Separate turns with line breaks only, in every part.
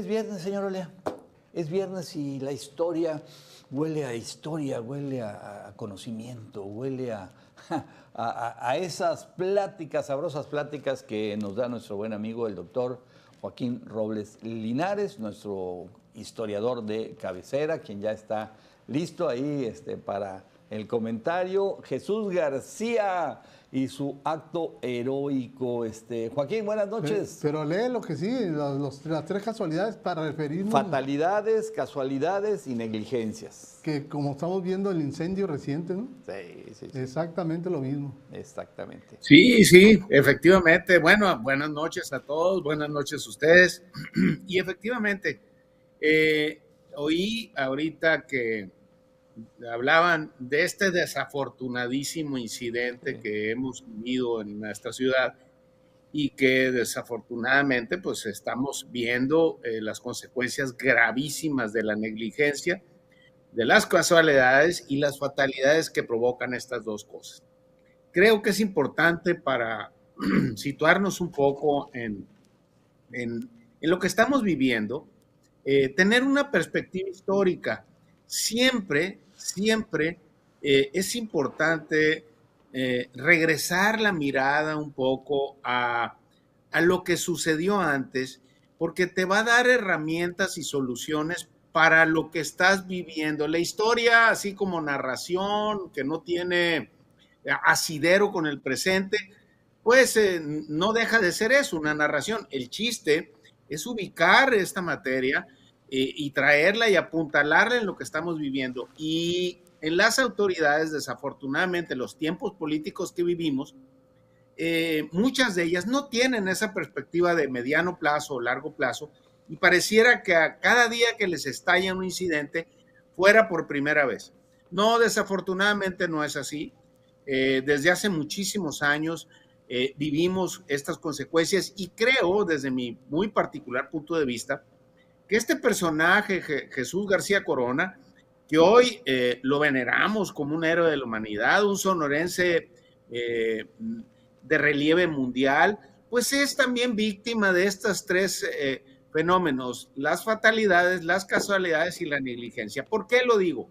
Es viernes, señor Olea. Es viernes y la historia, huele a conocimiento, huele a esas pláticas, sabrosas pláticas que nos da nuestro buen amigo, el doctor Joaquín Robles Linares, nuestro historiador de cabecera, quien ya está listo ahí para el comentario. Jesús García y su acto heroico. Joaquín, buenas noches.
Pero lee lo que sí, las tres casualidades para referirnos.
Fatalidades, casualidades y negligencias.
Que como estamos viendo el incendio reciente, ¿no?
Sí.
Exactamente lo mismo.
Exactamente.
Sí, efectivamente. Bueno, buenas noches a todos, buenas noches a ustedes. Y efectivamente, oí ahorita que hablaban de este desafortunadísimo incidente que hemos vivido en nuestra ciudad y que desafortunadamente pues estamos viendo las consecuencias gravísimas de la negligencia, de las casualidades y las fatalidades que provocan estas dos cosas. Creo que es importante para situarnos un poco en lo que estamos viviendo, tener una perspectiva histórica. Siempre es importante regresar la mirada un poco a lo que sucedió antes, porque te va a dar herramientas y soluciones para lo que estás viviendo. La historia, así como narración, que no tiene asidero con el presente, pues no deja de ser eso, una narración. El chiste es ubicar esta materia y traerla y apuntalarla en lo que estamos viviendo. Y en las autoridades, desafortunadamente, los tiempos políticos que vivimos, muchas de ellas no tienen esa perspectiva de mediano plazo o largo plazo, y pareciera que a cada día que les estalla un incidente fuera por primera vez. No, desafortunadamente no es así. Desde hace muchísimos años vivimos estas consecuencias, y creo, desde mi muy particular punto de vista, que este personaje, Jesús García Corona, que hoy lo veneramos como un héroe de la humanidad, un sonorense de relieve mundial, pues es también víctima de estos tres fenómenos: las fatalidades, las casualidades y la negligencia. ¿Por qué lo digo?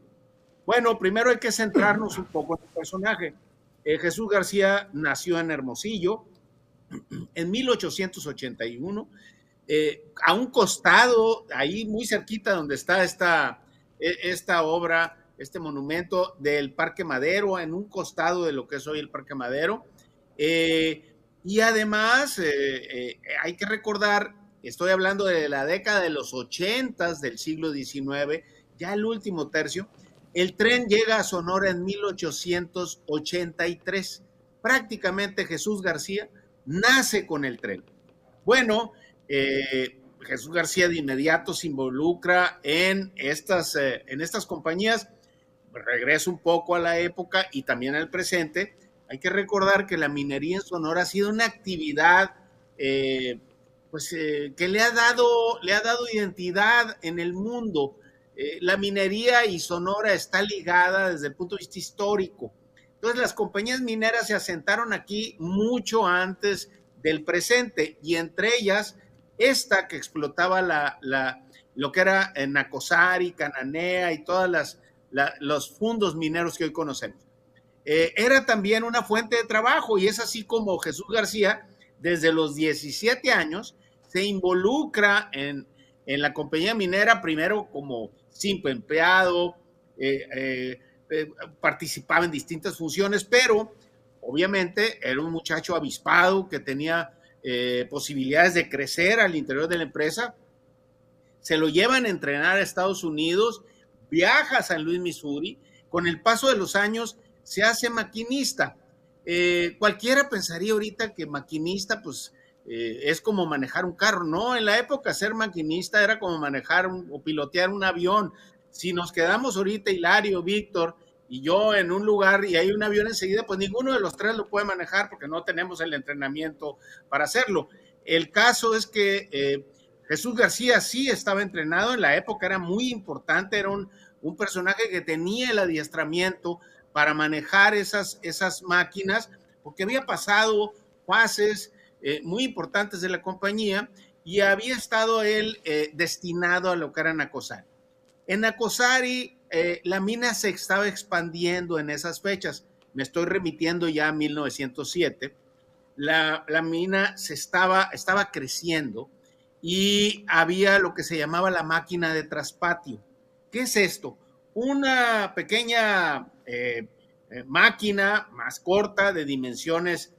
Bueno, primero hay que centrarnos un poco en el personaje. Jesús García nació en Hermosillo en 1881, a un costado, ahí muy cerquita donde está esta obra, este monumento del Parque Madero, en un costado de lo que es hoy el Parque Madero. Y además hay que recordar, estoy hablando de la década de los 80 del siglo XIX, ya el último tercio. El tren llega a Sonora en 1883. Prácticamente Jesús García nace con el tren. Bueno, Jesús García de inmediato se involucra en estas compañías. Regreso un poco a la época y también al presente. Hay que recordar que la minería en Sonora ha sido una actividad que le ha dado identidad en el mundo. La minería y Sonora está ligada desde el punto de vista histórico. Entonces las compañías mineras se asentaron aquí mucho antes del presente, y entre ellas esta que explotaba lo que era Nacosari, Cananea y todas los fundos mineros que hoy conocemos. Era también una fuente de trabajo, y es así como Jesús García, desde los 17 años, se involucra en la compañía minera, primero como simple empleado, participaba en distintas funciones, pero obviamente era un muchacho avispado que tenía posibilidades de crecer al interior de la empresa. Se lo llevan a entrenar a Estados Unidos, viaja a San Luis, Missouri. Con el paso de los años se hace maquinista. Cualquiera pensaría ahorita que maquinista pues es como manejar un carro. No, en la época ser maquinista era como manejar o pilotear un avión. Si nos quedamos ahorita, Hilario, Víctor y yo, en un lugar y hay un avión enseguida, pues ninguno de los tres lo puede manejar porque no tenemos el entrenamiento para hacerlo. El caso es que Jesús García sí estaba entrenado, en la época era muy importante, era un personaje que tenía el adiestramiento para manejar esas máquinas, porque había pasado fases muy importantes de la compañía, y había estado él destinado a lo que era Nacozari. En Nacozari la mina se estaba expandiendo en esas fechas. Me estoy remitiendo ya a 1907. La mina estaba creciendo y había lo que se llamaba la máquina de traspatio. ¿Qué es esto? Una pequeña máquina más corta de dimensiones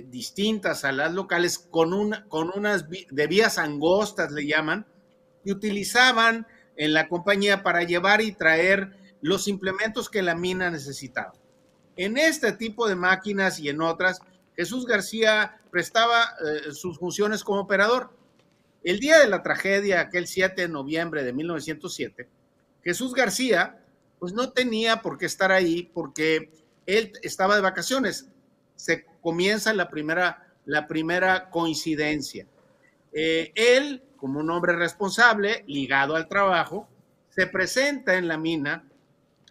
distintas a las locales con unas de vías angostas, le llaman, y utilizaban en la compañía para llevar y traer los implementos que la mina necesitaba. En este tipo de máquinas y en otras, Jesús García prestaba sus funciones como operador. El día de la tragedia, aquel 7 de noviembre de 1907, Jesús García pues no tenía por qué estar ahí porque él estaba de vacaciones. Se comienza la primera coincidencia. Él, como un hombre responsable, ligado al trabajo, se presenta en la mina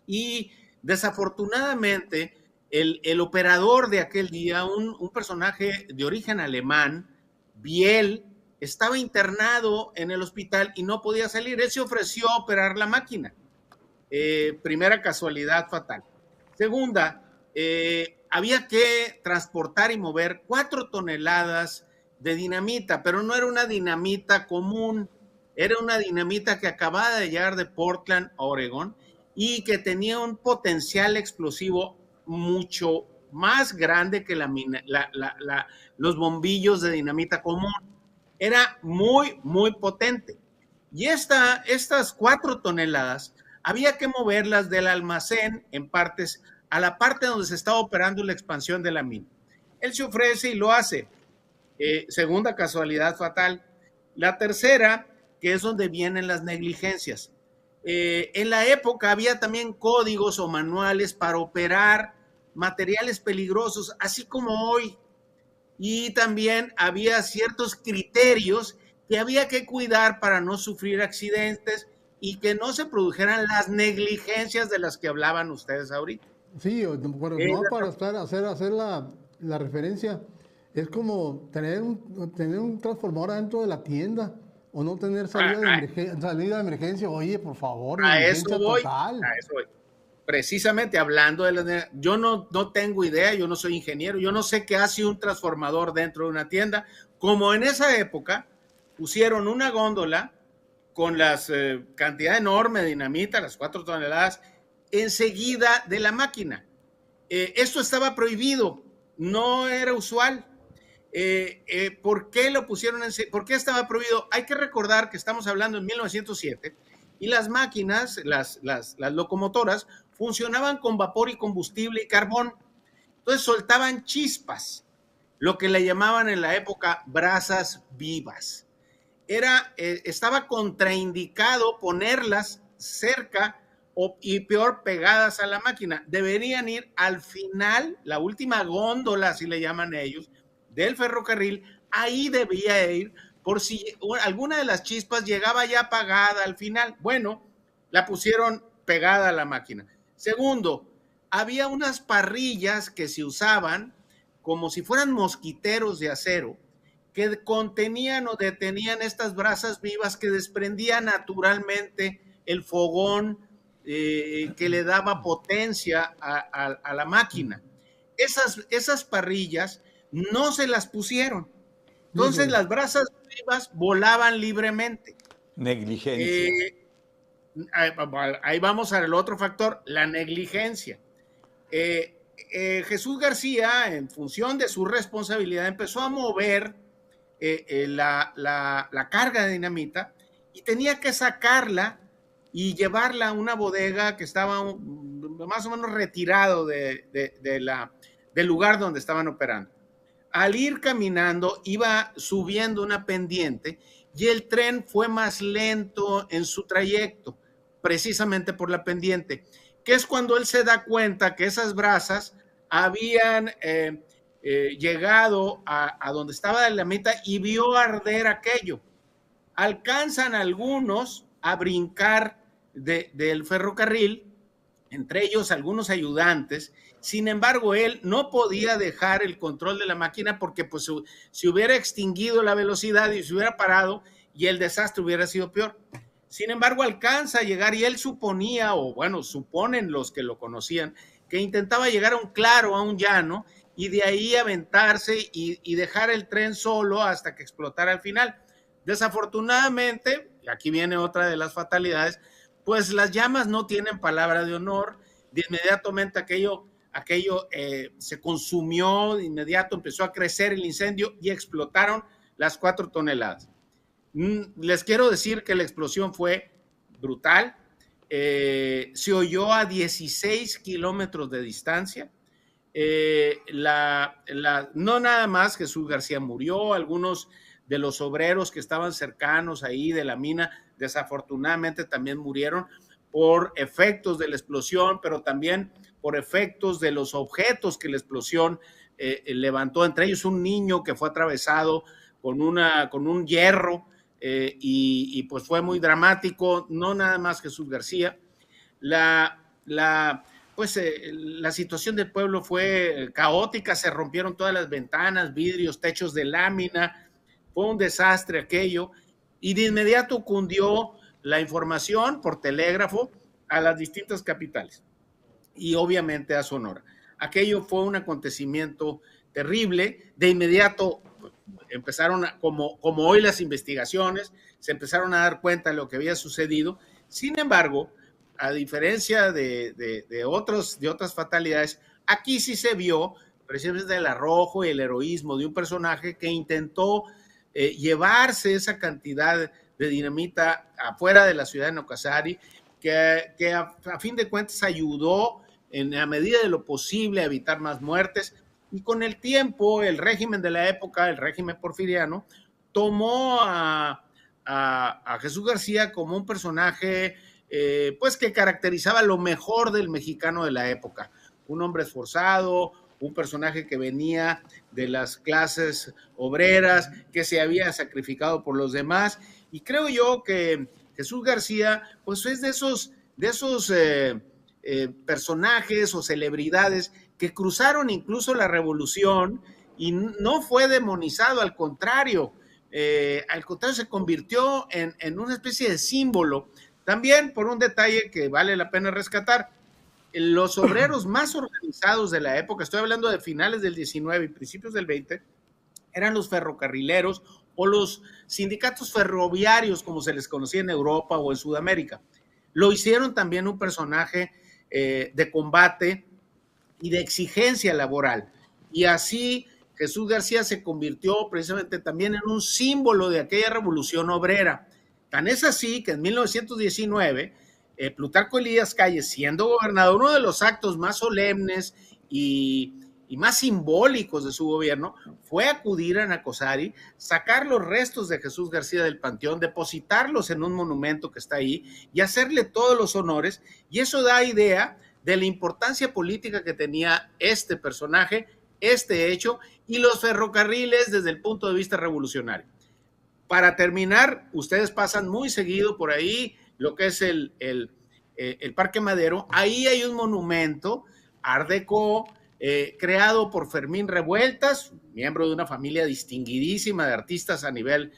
y desafortunadamente el operador de aquel día, un personaje de origen alemán, Biel, estaba internado en el hospital y no podía salir. Él se ofreció a operar la máquina. Primera casualidad fatal. Segunda, había que transportar y mover 4 toneladas de dinamita, pero no era una dinamita común, era una dinamita que acababa de llegar de Portland, Oregon, y que tenía un potencial explosivo mucho más grande que los bombillos de dinamita común. Era muy, muy potente. Y estas 4 toneladas había que moverlas del almacén en partes a la parte donde se estaba operando la expansión de la mina. Él se ofrece y lo hace. Segunda casualidad fatal. La tercera, que es donde vienen las negligencias. En la época había también códigos o manuales para operar materiales peligrosos, así como hoy. Y también había ciertos criterios que había que cuidar para no sufrir accidentes y que no se produjeran las negligencias de las que hablaban ustedes ahorita.
Sí, bueno, no para hacer la referencia, es como tener un transformador dentro de la tienda o no tener salida de emergencia. Oye, por favor, negligencia total.
A eso voy. Precisamente hablando yo no tengo idea, yo no soy ingeniero, yo no sé qué hace un transformador dentro de una tienda. Como en esa época pusieron una góndola con las cantidad enorme de dinamita, las 4 toneladas, enseguida de la máquina. Esto estaba prohibido, no era usual. ¿Por qué lo pusieron ¿Por qué estaba prohibido? Hay que recordar que estamos hablando en 1907 y las máquinas, las locomotoras, funcionaban con vapor y combustible y carbón. Entonces soltaban chispas, lo que le llamaban en la época brasas vivas. Estaba contraindicado ponerlas cerca y peor pegadas a la máquina. Deberían ir al final, la última góndola, así le llaman ellos, del ferrocarril. Ahí debía ir por si alguna de las chispas llegaba ya apagada al final. Bueno, la pusieron pegada a la máquina. Segundo, había unas parrillas que se usaban como si fueran mosquiteros de acero que contenían o detenían estas brasas vivas que desprendía naturalmente el fogón que le daba potencia a la máquina. Esas parrillas no se las pusieron. Entonces las brasas vivas volaban libremente.
Negligencia.
Ahí vamos al otro factor, la negligencia. Jesús García, en función de su responsabilidad, empezó a mover la carga de dinamita y tenía que sacarla y llevarla a una bodega que estaba más o menos retirado del lugar donde estaban operando. Al ir caminando, iba subiendo una pendiente y el tren fue más lento en su trayecto, precisamente por la pendiente, que es cuando él se da cuenta que esas brasas habían llegado a donde estaba la dinamita y vio arder aquello. Alcanzan algunos a brincar del ferrocarril entre ellos algunos ayudantes. Sin embargo, él no podía dejar el control de la máquina porque pues se hubiera extinguido la velocidad y se hubiera parado y el desastre hubiera sido peor. Sin embargo, alcanza a llegar y él suponía, o bueno, suponen los que lo conocían, que intentaba llegar a un claro, a un llano, y de ahí aventarse y dejar el tren solo hasta que explotara al final. Desafortunadamente, y aquí viene otra de las fatalidades, pues las llamas no tienen palabra de honor. De inmediatamente aquello se consumió, de inmediato empezó a crecer el incendio y explotaron las 4 toneladas. Les quiero decir que la explosión fue brutal. Se oyó a 16 kilómetros de distancia. No nada más Jesús García murió, algunos de los obreros que estaban cercanos ahí de la mina desafortunadamente también murieron por efectos de la explosión, pero también por efectos de los objetos que la explosión levantó, entre ellos un niño que fue atravesado con un hierro, y pues fue muy dramático. No nada más Jesús García. La situación del pueblo fue caótica, se rompieron todas las ventanas, vidrios, techos de lámina, fue un desastre aquello, y de inmediato cundió la información por telégrafo a las distintas capitales y obviamente a Sonora. Aquello fue un acontecimiento terrible. De inmediato empezaron, como hoy las investigaciones, se empezaron a dar cuenta de lo que había sucedido. Sin embargo, a diferencia de otras fatalidades, aquí sí se vio precisamente el arrojo y el heroísmo de un personaje que intentó llevarse esa cantidad de dinamita afuera de la ciudad de Nocasari, que a fin de cuentas ayudó en la medida de lo posible a evitar más muertes, y con el tiempo el régimen de la época, el régimen porfiriano, tomó a Jesús García como un personaje pues que caracterizaba lo mejor del mexicano de la época, un hombre esforzado, un personaje que venía de las clases obreras, que se había sacrificado por los demás, y creo yo que Jesús García pues es de esos personajes o celebridades que cruzaron incluso la revolución y no fue demonizado, al contrario se convirtió en una especie de símbolo. También por un detalle que vale la pena rescatar, los obreros más organizados de la época, estoy hablando de finales del 19 y principios del 20, eran los ferrocarrileros o los sindicatos ferroviarios, como se les conocía en Europa o en Sudamérica. Lo hicieron también un personaje de combate y de exigencia laboral. Y así Jesús García se convirtió precisamente también en un símbolo de aquella revolución obrera. Tan es así que en 1919, Plutarco Elías Calles, siendo gobernador, uno de los actos más solemnes y más simbólicos de su gobierno fue acudir a Nacosari, sacar los restos de Jesús García del panteón, depositarlos en un monumento que está ahí y hacerle todos los honores, y eso da idea de la importancia política que tenía este personaje, este hecho, y los ferrocarriles desde el punto de vista revolucionario. Para terminar, ustedes pasan muy seguido por ahí, lo que es el Parque Madero. Ahí hay un monumento Art Deco, creado por Fermín Revueltas, miembro de una familia distinguidísima de artistas a nivel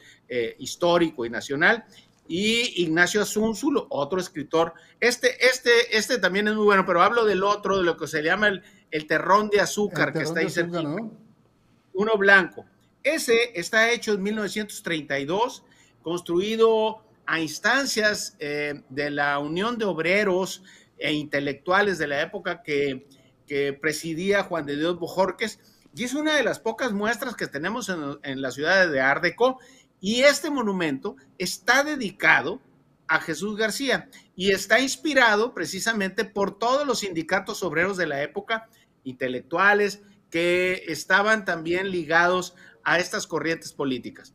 histórico y nacional, y Ignacio Azúnzulo, otro escritor. Este también es muy bueno, pero hablo del otro, de lo que se llama el terrón de azúcar, que está ahí cerca, ¿no? Uno blanco. Ese está hecho en 1932, construido a instancias de la Unión de Obreros e Intelectuales de la época que presidía Juan de Dios Bojorquez, y es una de las pocas muestras que tenemos en la ciudad de Art Deco, y este monumento está dedicado a Jesús García y está inspirado precisamente por todos los sindicatos obreros de la época, intelectuales, que estaban también ligados a estas corrientes políticas.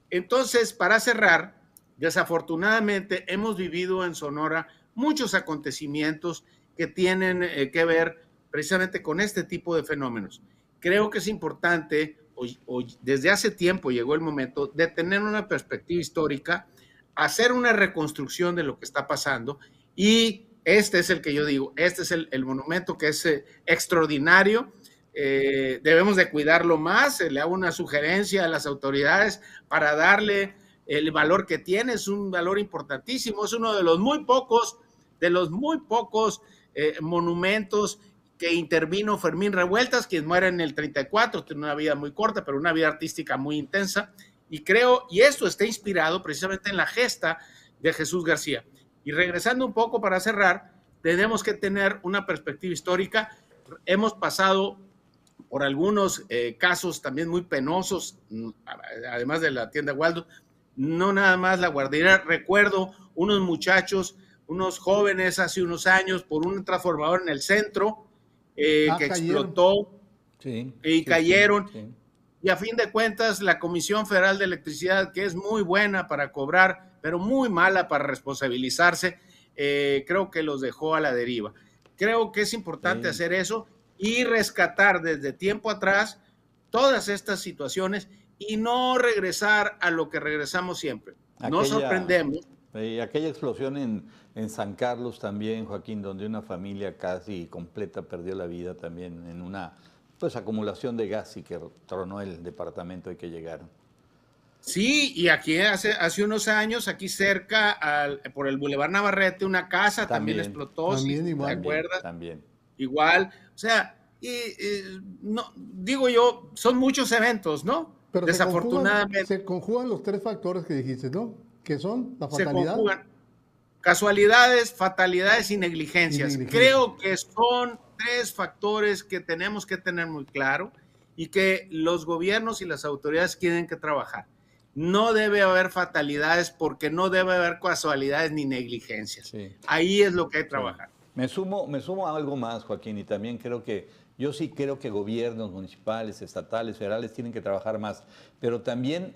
Entonces, para cerrar, desafortunadamente hemos vivido en Sonora muchos acontecimientos que tienen que ver precisamente con este tipo de fenómenos. Creo que es importante, desde hace tiempo llegó el momento de tener una perspectiva histórica, hacer una reconstrucción de lo que está pasando y este es el que yo digo, este es el monumento que es extraordinario. Debemos de cuidarlo más. Le hago una sugerencia a las autoridades para darle el valor que tiene. Es un valor importantísimo, es uno de los muy pocos monumentos que intervino Fermín Revueltas, quien muere en el 34, tiene una vida muy corta, pero una vida artística muy intensa, y creo, y esto está inspirado precisamente en la gesta de Jesús García. Y regresando un poco para cerrar, tenemos que tener una perspectiva histórica. Hemos pasado por algunos casos también muy penosos, además de la tienda Waldo, no nada más la guardería. Recuerdo unos muchachos, unos jóvenes hace unos años, por un transformador en el centro, que explotó, y cayeron. Y a fin de cuentas, la Comisión Federal de Electricidad, que es muy buena para cobrar, pero muy mala para responsabilizarse, creo que los dejó a la deriva. Creo que es importante hacer eso y rescatar desde tiempo atrás todas estas situaciones y no regresar a lo que regresamos siempre. Nos sorprendemos.
Aquella explosión en San Carlos también, Joaquín, donde una familia casi completa perdió la vida también en una acumulación de gas y que tronó el departamento al que llegaron.
Sí, y aquí hace unos años, aquí cerca, por el Boulevard Navarrete, una casa también explotó.
También,
si
igual.
¿te acuerdas?
También.
Igual, o sea, no, digo yo, son muchos eventos, ¿no?
Pero
desafortunadamente.
Se conjugan los tres factores que dijiste, ¿no? Que son la fatalidad.
Se conjugan casualidades, fatalidades y negligencias. Creo que son tres factores que tenemos que tener muy claro y que los gobiernos y las autoridades tienen que trabajar. No debe haber fatalidades porque no debe haber casualidades ni negligencias. Sí. Ahí es lo que hay que trabajar.
Sí. Me sumo a algo más, Joaquín, y también yo sí creo que gobiernos municipales, estatales, federales tienen que trabajar más, pero también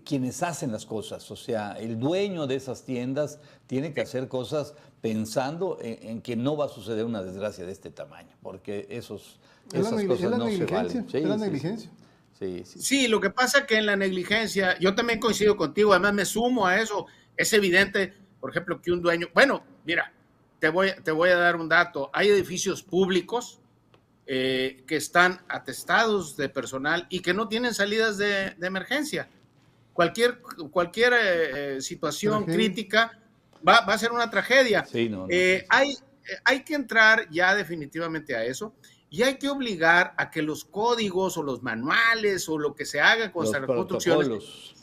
quienes hacen las cosas, o sea, el dueño de esas tiendas tiene que hacer cosas pensando en que no va a suceder una desgracia de este tamaño, porque esas cosas no se valen.
Es la negligencia.
Sí, lo que pasa es que en la negligencia, yo también coincido contigo, además me sumo a eso. Es evidente, por ejemplo, que un dueño, bueno, mira, te voy a dar un dato, hay edificios públicos que están atestados de personal y que no tienen salidas de emergencia. Cualquier situación crítica va a ser una tragedia.
Sí,
hay que entrar ya definitivamente a eso. Y hay que obligar a que los códigos o los manuales o lo que se haga con las construcciones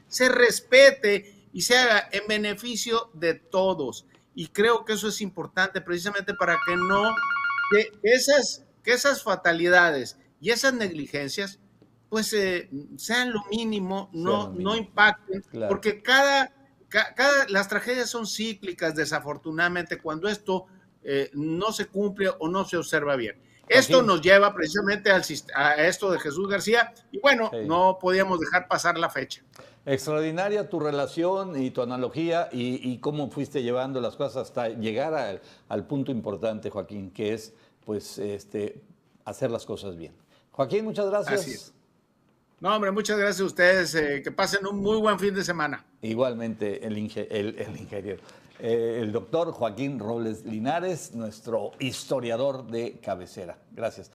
se respete y se haga en beneficio de todos. Y creo que eso es importante precisamente para que esas fatalidades y esas negligencias pues sean lo mínimo, no impacten, claro. Porque las tragedias son cíclicas, desafortunadamente, cuando esto no se cumple o no se observa bien. Esto nos lleva precisamente a esto de Jesús García y bueno, no podíamos dejar pasar la fecha.
Extraordinaria tu relación y tu analogía y cómo fuiste llevando las cosas hasta llegar al punto importante, Joaquín, que es pues hacer las cosas bien. Joaquín, muchas gracias.
Así es. No, hombre, muchas gracias a ustedes. Que pasen un muy buen fin de semana.
Igualmente, el ingeniero. El doctor Joaquín Robles Linares, nuestro historiador de cabecera. Gracias.